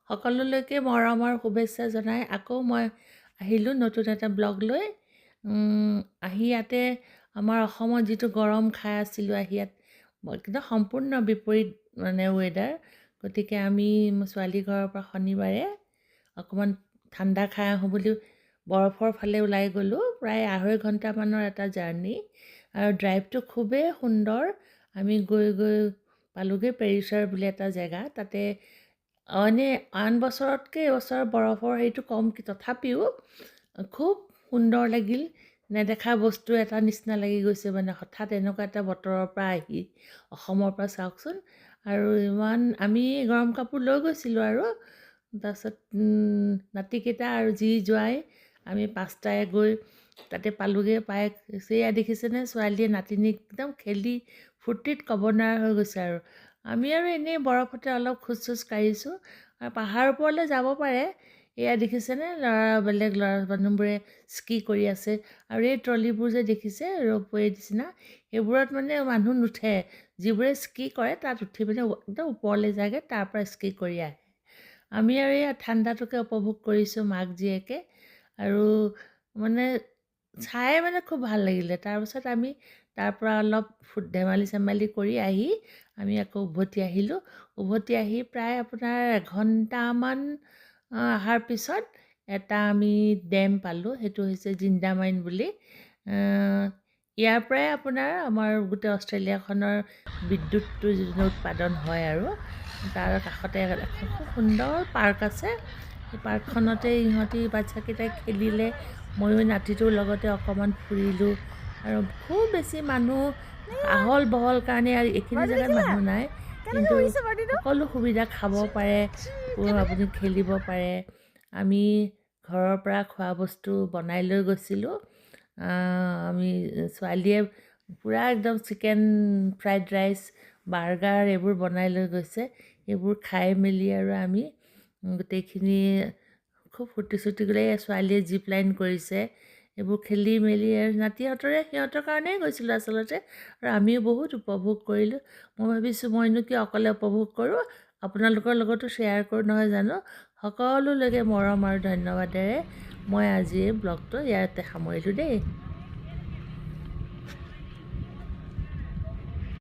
সকলোলৈকে মৰমৰ শুভেচ্ছা জনাই আকৌ মই আহিলোঁ নতুন এটা ব্লগ লৈ। আহি ইয়াতে আমাৰ অসমত যিটো গৰম খাই আছিলোঁ, আহি ইয়াত একদম সম্পূৰ্ণ বিপৰীত মানে ৱেডাৰ। গতিকে আমি ছোৱালী ঘৰৰ পৰা শনিবাৰে অকণমান ঠাণ্ডা খাই আহোঁ বুলি বৰফৰ ফালে ওলাই গ'লোঁ। প্ৰায় 2.5 ঘণ্টামানৰ এটা জাৰ্ণি আৰু ড্ৰাইভটো খুবেই সুন্দৰ। আমি গৈ পালোঁগৈ পেৰিছাৰ বুলি এটা জেগা। তাতে আন বছৰতকৈ এইবছৰ বৰফৰ হেৰিটো কম, তথাপিও খুব সুন্দৰ লাগিল। নেদেখা বস্তু এটা নিচিনা লাগি গৈছে, মানে হঠাৎ এনেকুৱা এটা বতৰৰ পৰা আহি অসমৰ পৰা চাওকচোন। আৰু ইমান আমি গৰম কাপোৰ লৈ গৈছিলোঁ আৰু তাৰপিছত নাতিকেইটা আৰু যি যোৱাই আমি 5টাই গৈ তাতে পালোঁগৈ। পাই সেয়া দেখিছেনে, ছোৱালীয়ে নাতিনীক একদম খেলি ফূৰ্তিত ক'ব নোৱাৰা হৈ গৈছে। আৰু আমি আৰু এনেই বৰফতে অলপ খোজ কাঢ়িছোঁ। আৰু পাহাৰ ওপৰলৈ যাব পাৰে। এয়া দেখিছেনে, বেলেগ মানুহবোৰে স্কি কৰি আছে। আৰু এই ট্ৰলিবোৰ যে দেখিছে ৰ'পৱে নিচিনা, সেইবোৰত মানে মানুহ নুঠে। যিবোৰে স্কি কৰে তাত উঠি পিনে একদম ওপৰলৈ যায়গৈ, তাৰ পৰা স্কি কৰি আহে। আমি আৰু এই ঠাণ্ডাটোকে উপভোগ কৰিছোঁ মাক জীয়েকে। আৰু মানে চাই মানে খুব ভাল লাগিলে। তাৰপিছত আমি তাৰ পৰা অলপ ধেমালি কৰি আহি আমি আকৌ উভতি আহিলোঁ। উভতি আহি প্ৰায় আপোনাৰ 1 ঘণ্টামান অহাৰ পিছত এটা আমি ডেম পালোঁ। সেইটো হৈছে জিন্দামাইন বুলি। ইয়াৰ পৰাই আপোনাৰ আমাৰ গোটেই অষ্ট্ৰেলিয়াখনৰ বিদ্যুৎটো উৎপাদন হয়। আৰু তাৰ কাষতে এখন খুব সুন্দৰ পাৰ্ক আছে। সেই পাৰ্কখনতে ইহঁতি বাচ্ছাকেইটাই খেলিলে, ময়ো নাতিটোৰ লগতে অকণমান ফুৰিলোঁ। আৰু খুব বেছি মানুহ আহল বহল কাৰণে আৰু এইখিনি জেগাত মানুহ নাই, কিন্তু সকলো সুবিধা খাব পাৰে, আপুনি খেলিব পাৰে। আমি ঘৰৰ পৰা খোৱা বস্তু বনাই লৈ গৈছিলোঁ। আমি ছোৱালীয়ে পূৰা একদম চিকেন ফ্ৰাইড ৰাইচ, বাৰ্গাৰ এইবোৰ বনাই লৈ গৈছে। এইবোৰ খাই মেলি আৰু আমি গোটেইখিনি খুব ফূৰ্তি কৰি ছোৱালীয়ে জিপ লাইন কৰিছে। এইবোৰ খেলি মেলি আৰু সিহঁতৰ কাৰণেই গৈছিলোঁ আচলতে। আৰু আমিও বহুত উপভোগ কৰিলোঁ। মই ভাবিছোঁ মইনো কিয় অকলে উপভোগ কৰোঁ, আপোনালোকৰ লগতো শ্বেয়াৰ কৰোঁ নহয় জানো। সকলোলৈকে মৰম আৰু ধন্যবাদেৰে মই আজি এই ব্লগটো ইয়াতে সামৰিলোঁ দেই।